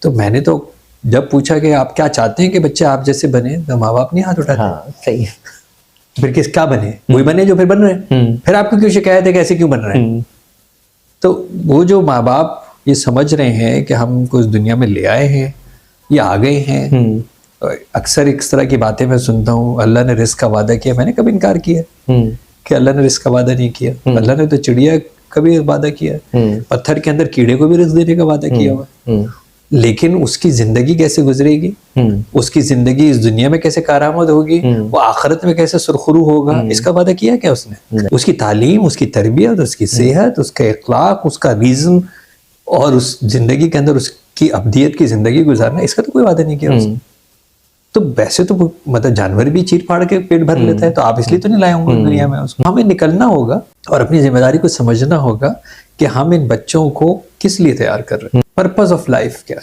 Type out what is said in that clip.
تو میں نے تو جب پوچھا کہ آپ کیا چاہتے ہیں کہ بچے آپ جیسے بنے، تو ماں باپ نہیں ہاتھ اٹھاتے. ہاں صحیح. پھر کس کیا بنے؟ وہی بنے جو پھر بن رہے ہیں. پھر آپ کو کیوں شکایت ہے کہ ایسے کیوں بن رہے ہیں؟ تو وہ جو ماں باپ یہ سمجھ رہے ہیں کہ ہم کو اس دنیا میں لے آئے ہیں یا آ گئے ہیں. اکثر اس طرح کی باتیں میں سنتا ہوں، اللہ نے رزق کا وعدہ کیا. میں نے کبھی انکار کیا کہ اللہ نے رزق کا وعدہ نہیں کیا. اللہ نے تو چڑیا کبھی وعدہ کیا، پتھر کے اندر کیڑے کو بھی رزق دینے کا وعدہ کیا ہوا. لیکن اس کی زندگی کیسے گزرے گی، اس کی زندگی اس دنیا میں کیسے کارآمد ہوگی، وہ آخرت میں کیسے سرخرو ہوگا، اس کا وعدہ کیا کیا اس نے؟ اس کی تعلیم، اس کی تربیت، اس کی صحت، اس کا اخلاق، اس کا ریزم، اور اس زندگی کے اندر اس کی ابدیت کی زندگی گزارنا، اس کا تو کوئی وعدہ نہیں کیا اس نے. تو ویسے تو مطلب جانور بھی چیر پھاڑ کے پیٹ بھر لیتا ہے، تو آپ اس لیے تو نہیں لائے ہوں گے دنیا میں اس کو. ہمیں نکلنا ہوگا اور اپنی ذمہ داری کو سمجھنا ہوگا کہ ہم ان بچوں کو کس لیے تیار کر رہے ہیں، پرپز آف لائف کیا ہے.